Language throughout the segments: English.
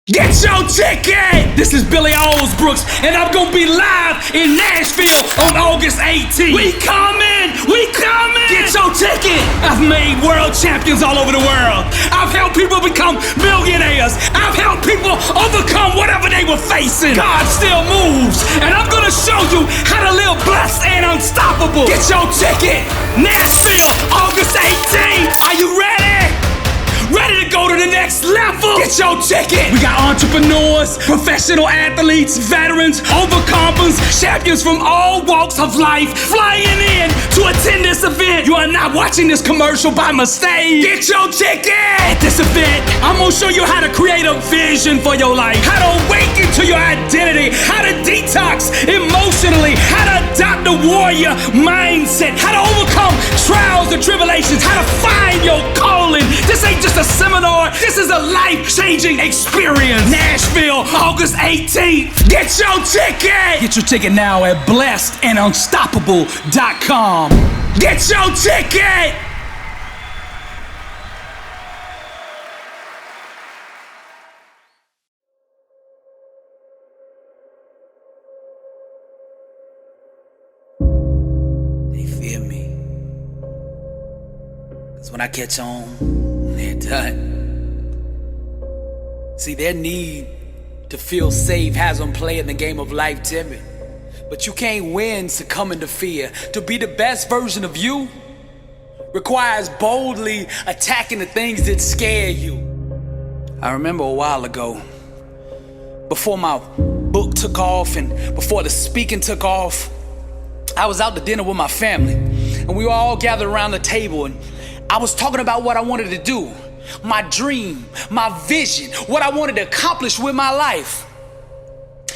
Get your ticket! This is Billy Alsbrooks, and I'm gonna be live in Nashville on August 18th. We coming! We coming! Get your ticket! I've made world champions all over the world. I've helped people become millionaires. I've helped people overcome whatever they were facing. God still moves, and I'm gonna show you how to live blessed and unstoppable. Get your ticket! Nashville, August 18th. Are you ready? Ready to go to the next level? Get your ticket! We got entrepreneurs, professional athletes, veterans, overcomers, champions from all walks of life flying in to attend this event. You are not watching this commercial by mistake. Get your ticket! At this event, I'm gonna show you how to create a vision for your life, how to awaken to your identity, how to detox emotionally, how to adopt the warrior mindset, how to overcome trials and tribulations, how to find your calling. This ain't just a seminar, this is a life-changing experience. Nashville, August 18th. Get your ticket! Get your ticket now at blessedandunstoppable.com. Get your ticket! They fear me, 'cause when I catch on, they're done. See, their need to feel safe has them playing the game of life timid. But you can't win succumbing to fear. To be the best version of you requires boldly attacking the things that scare you. I remember a while ago, before my book took off and before the speaking took off, I was out to dinner with my family, and we were all gathered around the table, and I was talking about what I wanted to do, my dream, my vision, what I wanted to accomplish with my life.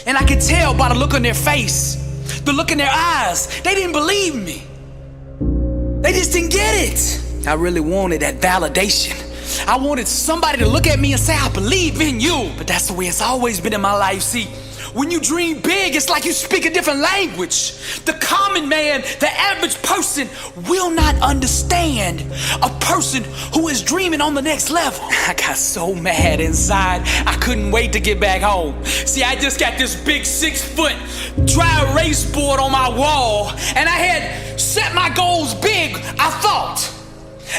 And I could tell by the look on their face, the look in their eyes, they didn't believe me. They just didn't get it. I really wanted that validation. I wanted somebody to look at me and say, I believe in you. But that's the way it's always been in my life. See, when you dream big, it's like you speak a different language. The common man, the average person will not understand a person who is dreaming on the next level. I got so mad inside, I couldn't wait to get back home. See, I just got this big 6-foot dry erase board on my wall, and I had set my goals big, I thought.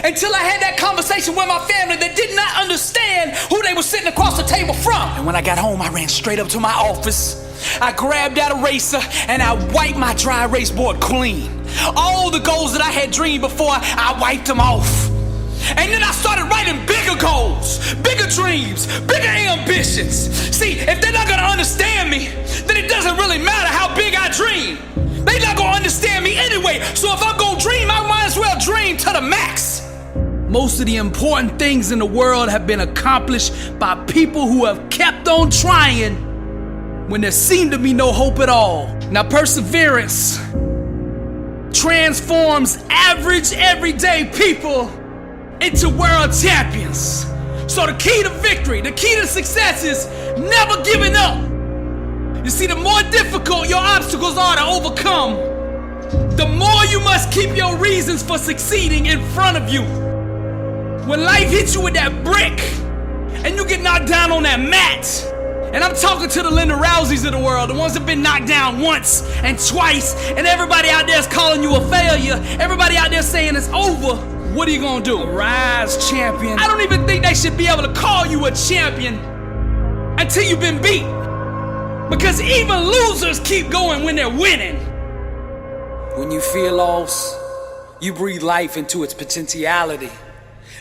Until I had that conversation with my family that did not understand who they were sitting across the table from. And when I got home, I ran straight up to my office. I grabbed that eraser and I wiped my dry erase board clean. All the goals that I had dreamed before, I wiped them off. And then I started writing bigger goals, bigger dreams, bigger ambitions. See, if they're not gonna understand me, then it doesn't really matter how big I dream. They're not gonna understand me anyway, so if I'm gonna dream, I might as well dream to the max. Most of the important things in the world have been accomplished by people who have kept on trying when there seemed to be no hope at all. Now, perseverance transforms average, everyday people into world champions. So the key to victory, the key to success is never giving up. You see, the more difficult your obstacles are to overcome, the more you must keep your reasons for succeeding in front of you. When life hits you with that brick and you get knocked down on that mat, and I'm talking to the Linda Rouseys of the world, the ones that have been knocked down once and twice, and everybody out there is calling you a failure, everybody out there saying it's over, what are you gonna do? Rise, champion. I don't even think they should be able to call you a champion until you've been beat. Because even losers keep going when they're winning. When you feel lost, you breathe life into its potentiality.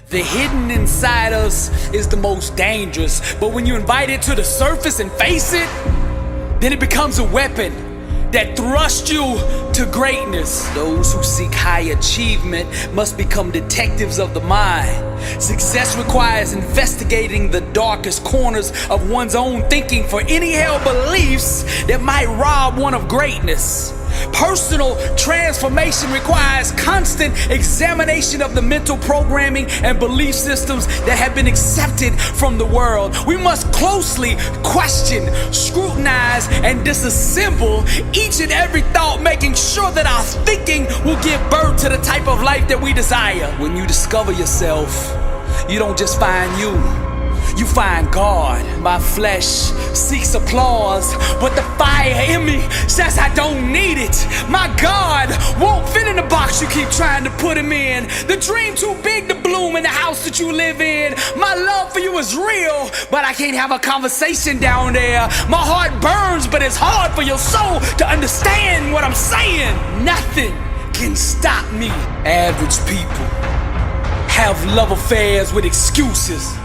The hidden inside us is the most dangerous, but when you invite it to the surface and face it, then it becomes a weapon that thrusts you to greatness. Those who seek high achievement must become detectives of the mind. Success requires investigating the darkest corners of one's own thinking for any held beliefs that might rob one of greatness. Personal transformation requires constant examination of the mental programming and belief systems that have been accepted from the world. We must closely question, scrutinize, and disassemble each and every thought, making sure that our thinking will give birth to the type of life that we desire. When you discover yourself, you don't just find you. you find God. My flesh seeks applause, but the fire in me says I don't need it. My God won't fit in the box you keep trying to put him in. The dream too big to bloom in the house that you live in. My love for you is real, but I can't have a conversation down there. My heart burns, but it's hard for your soul to understand what I'm saying. Nothing can stop me. Average people have love affairs with excuses,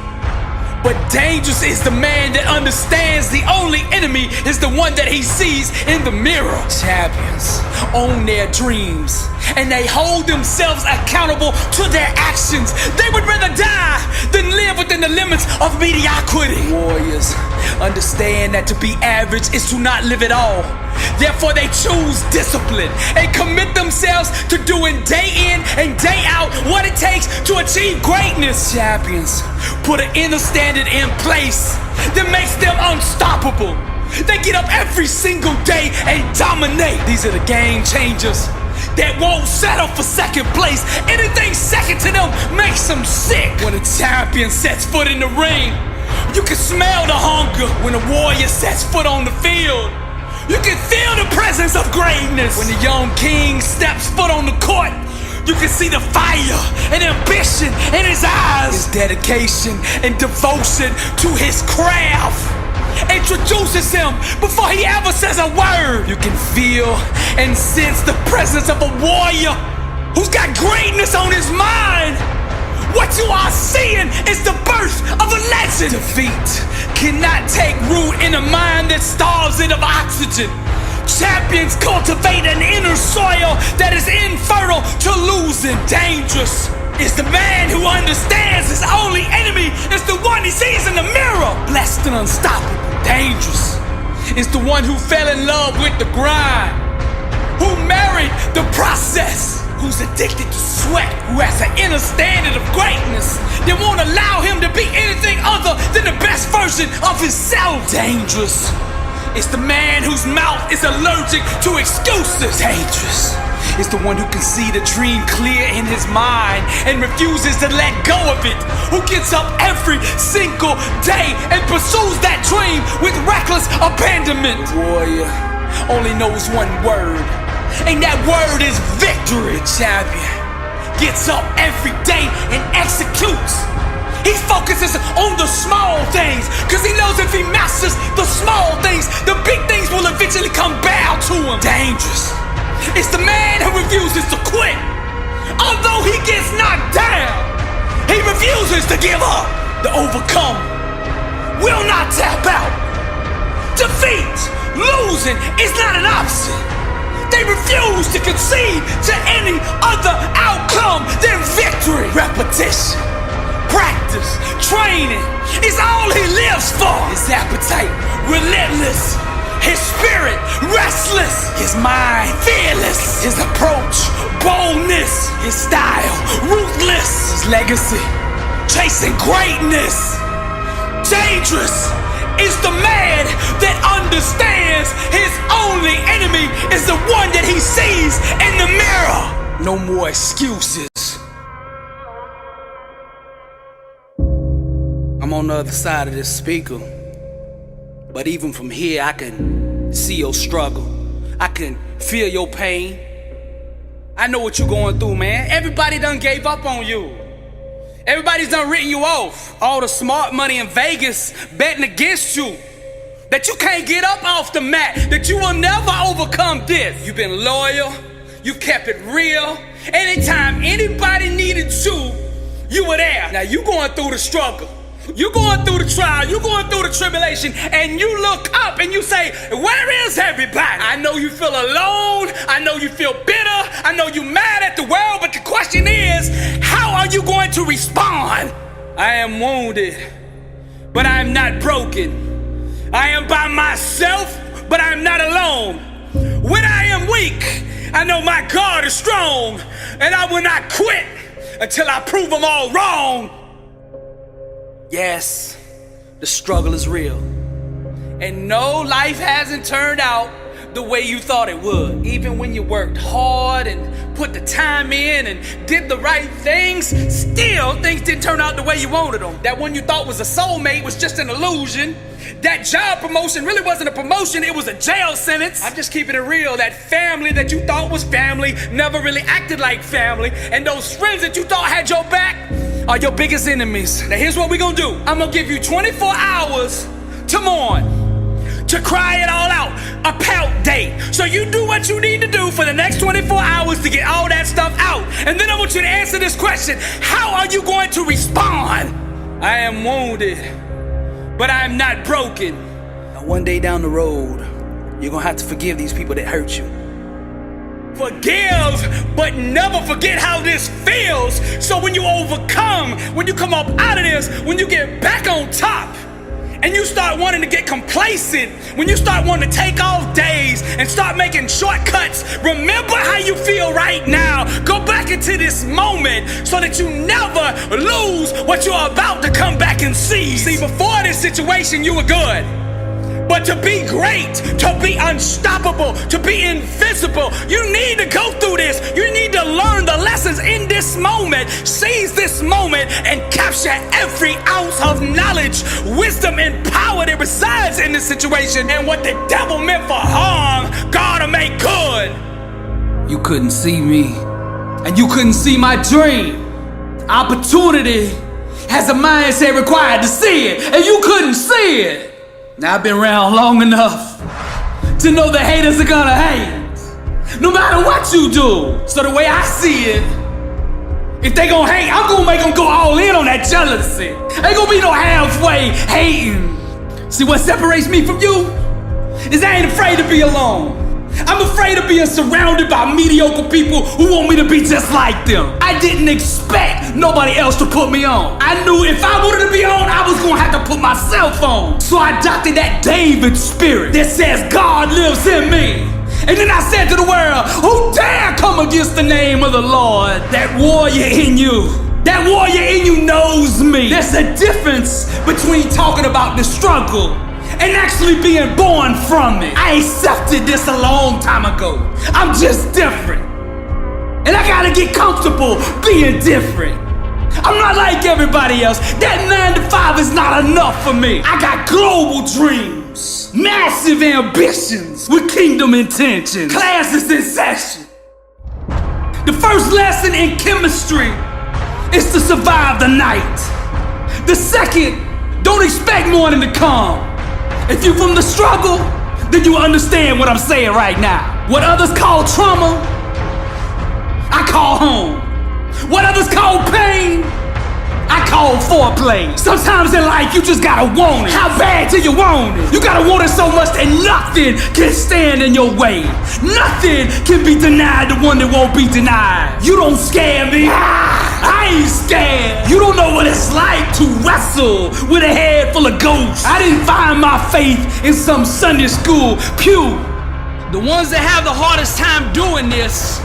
but dangerous is the man that understands the only enemy is the one that he sees in the mirror. Champions own their dreams, and they hold themselves accountable to their actions. They would rather die than live within the limits of mediocrity. Warriors understand that to be average is to not live at all. Therefore they choose discipline and commit themselves to doing day in and day out what it takes to achieve greatness. Champions put an inner standard in place that makes them unstoppable. They get up every single day and dominate. These are the game changers that won't settle for second place. Anything second to them makes them sick. When a champion sets foot in the ring, you can smell the hunger. When a warrior sets foot on the field, you can feel the presence of greatness. When the young king steps foot on the court, you can see the fire and ambition in his eyes. His dedication and devotion to his craft introduces him before he ever says a word. You can feel and sense the presence of a warrior who's got greatness on his mind. What you are seeing is the birth of a legend. Defeat cannot take root in a mind that starves it of oxygen. Champions cultivate an inner soil that is infertile to losing. Dangerous is the man who understands his only enemy is the one he sees in the mirror. Blessed and unstoppable. Dangerous is the one who fell in love with the grind, who married the process, who's addicted to sweat, who has an inner standard of greatness that won't allow him to be anything other than the best version of himself. Dangerous is the man whose mouth is allergic to excuses. Dangerous is the one who can see the dream clear in his mind and refuses to let go of it, who gets up every single day and pursues that dream with reckless abandonment. The warrior only knows one word, and that word is victory. The champion gets up every day and executes. He focuses on the small things, cause he knows if he masters the small things, the big things will eventually come bow to him. Dangerous is the man who refuses to quit. Although he gets knocked down, he refuses to give up. The overcome will not tap out. Defeat, losing is not an option. They refuse to concede to any other outcome than victory. Repetition, practice, training is all he lives for. His appetite relentless, his spirit restless, his mind fearless, his approach boldness, his style ruthless, his legacy chasing greatness. Dangerous is the man that understands his only enemy is the one that he sees in the mirror. No more excuses. I'm on the other side of this speaker, but even from here I can see your struggle. I can feel your pain. I know what you're going through, man. Everybody done gave up on you. Everybody's done written you off. All the smart money in Vegas betting against you, that you can't get up off the mat, that you will never overcome this. You've been loyal, you've kept it real. Anytime anybody needed you, you were there. Now you going through the struggle, you going through the trial, you going through the tribulation, and you look up and you say, where is everybody? I know you feel alone, I know you feel bitter, I know you mad at the world, but the question is, how are you going to respond? I am wounded, but I am not broken. I am by myself, but I am not alone. When I am weak, I know my God is strong, and I will not quit until I prove them all wrong. Yes, the struggle is real. And no, life hasn't turned out the way you thought it would. Even when you worked hard and put the time in and did the right things, still things didn't turn out the way you wanted them. That one you thought was a soulmate was just an illusion. That job promotion really wasn't a promotion, it was a jail sentence. I'm just keeping it real. That family that you thought was family never really acted like family. And those friends that you thought had your back are your biggest enemies. Now here's what we're gonna do. I'm gonna give you 24 hours to mourn, to cry it all out, a pout day. So you do what you need to do for the next 24 hours to get all that stuff out. And then I want you to answer this question: how are you going to respond? I am wounded, but I am not broken. Now one day down the road, you're gonna have to forgive these people that hurt you. Forgive, but never forget how this feels. So when you overcome, when you come up out of this, when you get back on top, and you start wanting to get complacent, when you start wanting to take off days and start making shortcuts, remember how you feel right now. Go back into this moment so that you never lose what you're about to come back and seize. See, before this situation, you were good. But to be great, to be unstoppable, to be invincible, you need to go through this. You need to learn the lessons in this moment. Seize this moment and capture every ounce of knowledge, wisdom, and power that resides in this situation. And what the devil meant for harm, God will make good. You couldn't see me, and you couldn't see my dream. Opportunity has a mindset required to see it, and you couldn't see it. Now I've been around long enough to know the haters are gonna hate, no matter what you do. So the way I see it, if they gonna hate, I'm gonna make them go all in on that jealousy. Ain't gonna be no halfway hating. See, what separates me from you is I ain't afraid to be alone. I'm afraid of being surrounded by mediocre people who want me to be just like them. I didn't expect nobody else to put me on. I knew if I wanted to be on, I was gonna have to put myself on. So I adopted that David spirit that says God lives in me. And then I said to the world, who dare come against the name of the Lord? That warrior in you. That warrior in you knows me. There's a difference between talking about the struggle and actually being born from it. I accepted this a long time ago. I'm just different. And I gotta get comfortable being different. I'm not like everybody else. That 9 to 5 is not enough for me. I got global dreams, massive ambitions with kingdom intentions. Classes in session. The first lesson in chemistry is to survive the night. The second, don't expect morning to come. If you're from the struggle, then you understand what I'm saying right now. What others call trauma, I call home. What others call pain, I call foreplay. Sometimes in life, you just gotta want it. How bad do you want it? You gotta want it so much that nothing can stand in your way. Nothing can be denied the one that won't be denied. You don't scare me. I ain't scared. You don't know what it's like to wrestle with a head full of ghosts. I didn't find my faith in some Sunday school pew. The ones that have the hardest time doing this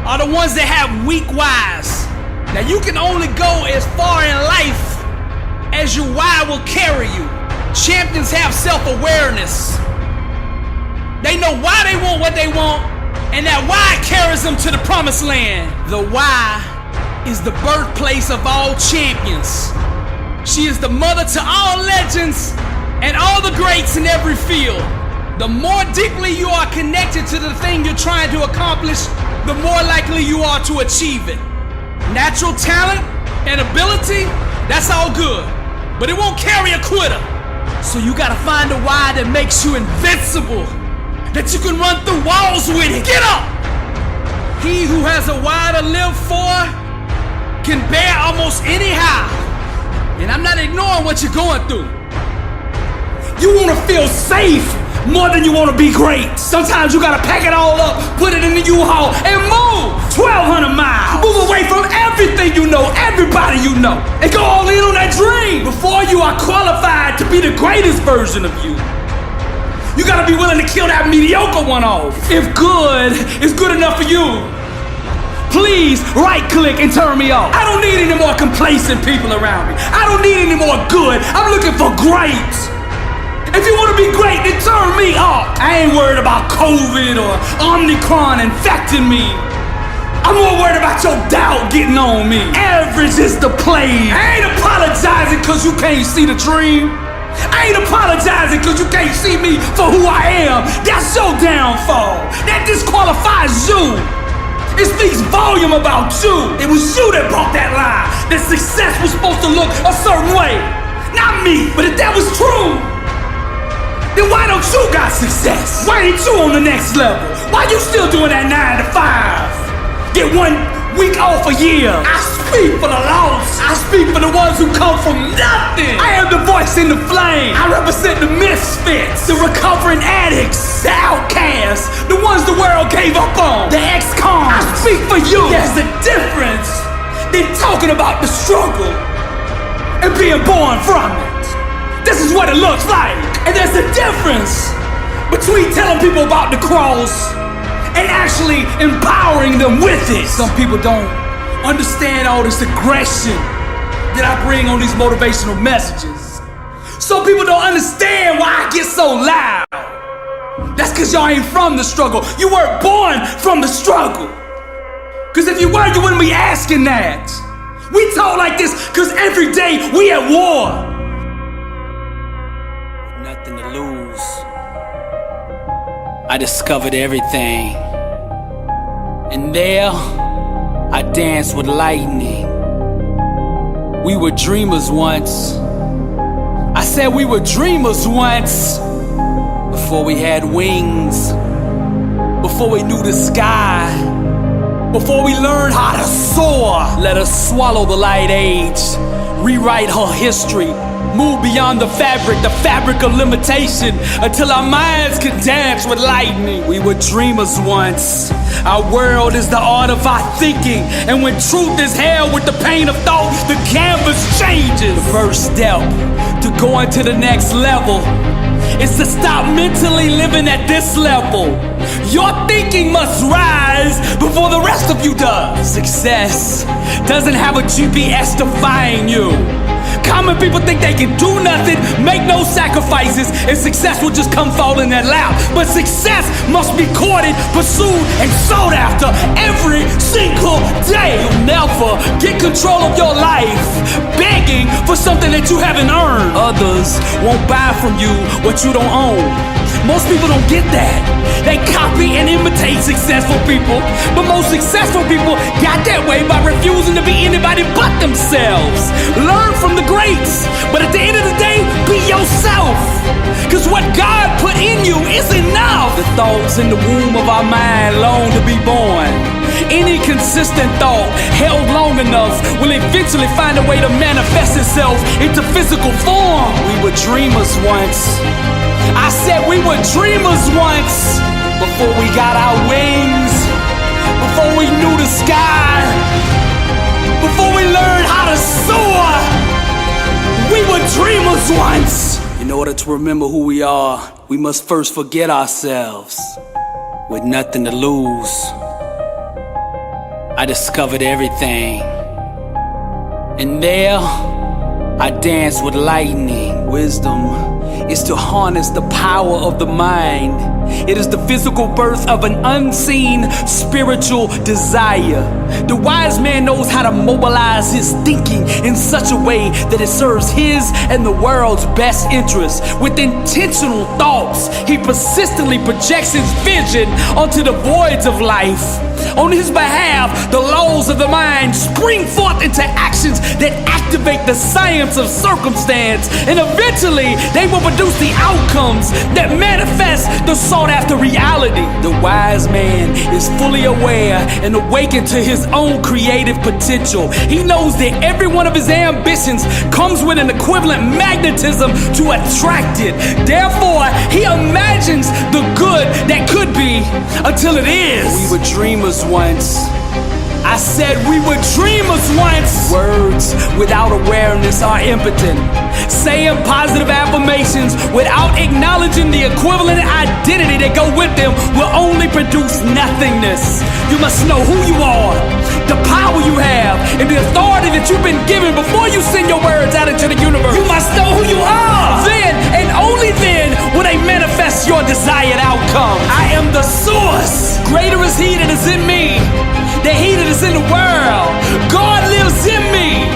are the ones that have weak whys. Now you can only go as far in life as your why will carry you. Champions have self-awareness. They know why they want what they want, and that why carries them to the promised land. The why is the birthplace of all champions. She is the mother to all legends and all the greats in every field. The more deeply you are connected to the thing you're trying to accomplish, the more likely you are to achieve it. Natural talent and ability, that's all good, but it won't carry a quitter. So you gotta find a why that makes you invincible, that you can run through walls with it. Get up! He who has a why to live for can bear almost any how. And I'm not ignoring what you're going through. You wanna feel safe more than you wanna be great. Sometimes you gotta pack it all up, put it in the U-Haul, and move 1,200 miles. Move away from everything you know, everybody you know, and go all in on that dream. Before you are qualified to be the greatest version of you, you gotta be willing to kill that mediocre one off. If good is good enough for you, please right-click and turn me off. I don't need any more complacent people around me. I don't need any more good. I'm looking for great. If you want to be great, then turn me up. I ain't worried about COVID or Omicron infecting me. I'm more worried about your doubt getting on me. Average is the plague. I ain't apologizing cause you can't see the dream. I ain't apologizing cause you can't see me for who I am. That's your downfall. That disqualifies you. It speaks volume about you. It was you that brought that lie, that success was supposed to look a certain way. Not me, but if that was true, then why don't you got success? Why ain't you on the next level? Why you still doing that 9 to 5? Get 1 week off a year. I speak for the lost. I speak for the ones who come from nothing. I am the voice in the flame. I represent the misfits, the recovering addicts, the outcasts, the ones the world gave up on, the ex-cons. I speak for you. There's a difference than talking about the struggle and being born from it. This is what it looks like. And there's a difference between telling people about the cross and actually empowering them with it. Some people don't understand all this aggression that I bring on these motivational messages. Some people don't understand why I get so loud. That's cause y'all ain't from the struggle. You weren't born from the struggle. Cause if you were, you wouldn't be asking that. We talk like this cause every day we at war. Nothing to lose. I discovered everything. And there, I danced with lightning. We were dreamers once. I said we were dreamers once. Before we had wings. Before we knew the sky. Before we learned how to soar. Let us swallow the light age. Rewrite her history. Move beyond the fabric of limitation, until our minds can dance with lightning. We were dreamers once. Our world is the art of our thinking, and when truth is held with the pain of thought, the canvas changes. The first step to going to the next level is to stop mentally living at this level. Your thinking must rise before the rest of you does. Success doesn't have a GPS to find you. Common people think they can do nothing, make no sacrifices, and success will just come fall in their lap. But success must be courted, pursued, and sought after every single day. You'll never get control of your life begging for something that you haven't earned. Others won't buy from you what you don't own. Most people don't get that. They copy and imitate successful people, but most successful people got that way by refusing to be anybody but themselves. Learn from the greats, but at the end of the day, be yourself. Cause what God put in you is enough. The thoughts in the womb of our mind long to be born. Any consistent thought held long enough will eventually find a way to manifest itself into physical form. We were dreamers once. I said we were dreamers once. Before we got our wings, before we knew the sky, before we learned how to soar, we were dreamers once. In order to remember who we are, we must first forget ourselves. With nothing to lose, I discovered everything. And there, I danced with lightning. Wisdom is to harness the power of the mind. It is the physical birth of an unseen spiritual desire. The wise man knows how to mobilize his thinking in such a way that it serves his and the world's best interests. With intentional thoughts, he persistently projects his vision onto the voids of life. On his behalf, the laws of the mind spring forth into actions that activate the science of circumstance, and eventually they will produce the outcomes that manifest the sought-after reality. The wise man is fully aware and awakened to his own creative potential. He knows that every one of his ambitions comes with an equivalent magnetism to attract it. Therefore, he imagines the good that could be until it is. We were dreamers once. I said we were dreamers once. Words without awareness are impotent. Saying positive affirmations without acknowledging the equivalent identity that go with them will only produce nothingness. You must know who you are, the power you have, and the authority that you've been given before you send your words out into the universe. You must know who you are. Then, and only then, that is in me than he that is in the world. God lives in me,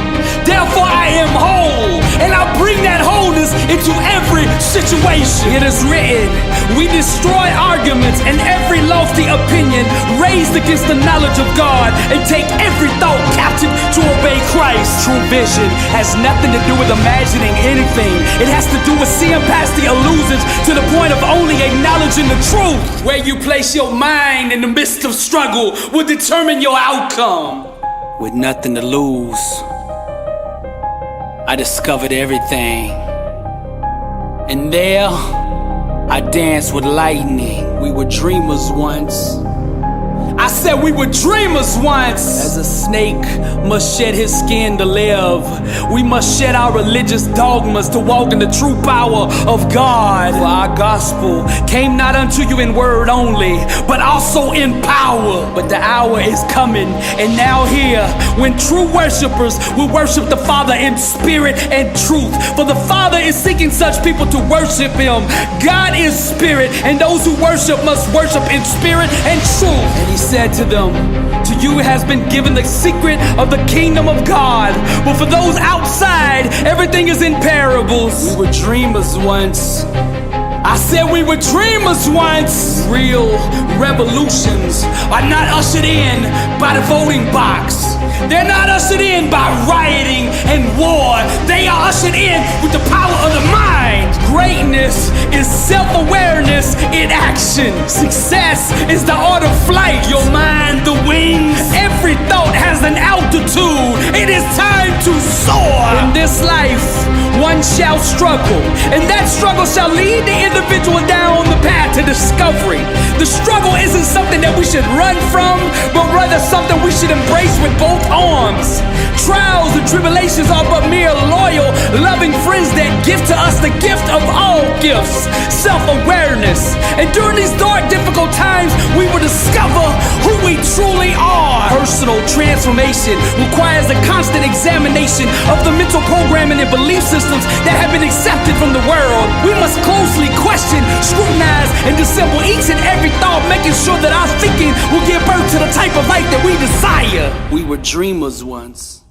therefore I am whole, and I bring that wholeness into every situation. It is written, we destroy arguments and every lofty opinion raised against the knowledge of God, and take every thought captive to obey Christ. True vision has nothing to do with imagining anything. It has to do with seeing past the illusions to the point of only acknowledging the truth. Where you place your mind in the midst of struggle will determine your outcome. With nothing to lose, I discovered everything. And there, I danced with lightning. We were dreamers once. I said we were dreamers once. As a snake must shed his skin to live, we must shed our religious dogmas to walk in the true power of God. For our gospel came not unto you in word only, but also in power. But the hour is coming, and now here, when true worshipers will worship the Father in spirit and truth. For the Father is seeking such people to worship him. God is spirit, and those who worship must worship in spirit and truth. And he said to them, to you has been given the secret of the kingdom of God, but for those outside, everything is in parables. We were dreamers once. I said we were dreamers once. Real revolutions are not ushered in by the voting box. They're not ushered in by rioting and war. They are ushered in with the power of the mind. Greatness is self-awareness in action. Success is the art of flight. Your mind, the wings. Every thought has an altitude. It is time to soar. In this life, one shall struggle, and that struggle shall lead the individual down the path to discovery. The struggle isn't something that we should run from, but rather something we should embrace with both arms. Trials and tribulations are but mere loyal, loving friends that give to us the gift of all gifts, self-awareness. And during these dark, difficult times, we will discover who we truly are. Personal transformation requires a constant examination of the mental programming and belief systems that have been accepted from the world. We must closely question, scrutinize, and dissemble each and every thought, making sure that our thinking will give birth to the type of life that we desire. We were dreamers once.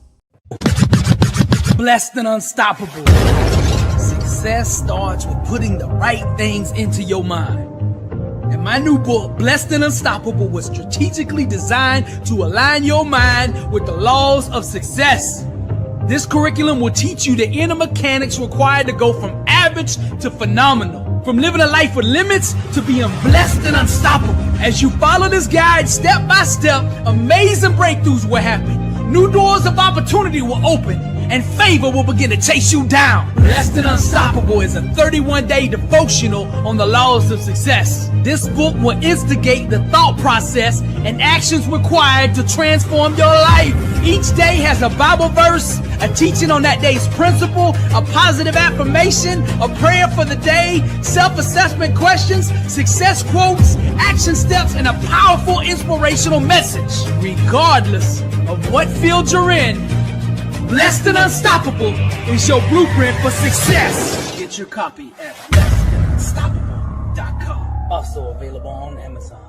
Blessed and unstoppable. Success starts with putting the right things into your mind. And my new book, Blessed and Unstoppable, was strategically designed to align your mind with the laws of success. This curriculum will teach you the inner mechanics required to go from average to phenomenal, from living a life with limits to being blessed and unstoppable. As you follow this guide step by step, amazing breakthroughs will happen. New doors of opportunity will open, and favor will begin to chase you down. Blessed and Unstoppable is a 31-day devotional on the laws of success. This book will instigate the thought process and actions required to transform your life. Each day has a Bible verse, a teaching on that day's principle, a positive affirmation, a prayer for the day, self-assessment questions, success quotes, action steps, and a powerful inspirational message. Regardless of what field you're in, Blessed and Unstoppable is your blueprint for success. Get your copy at blessedandunstoppable.com. Also available on Amazon.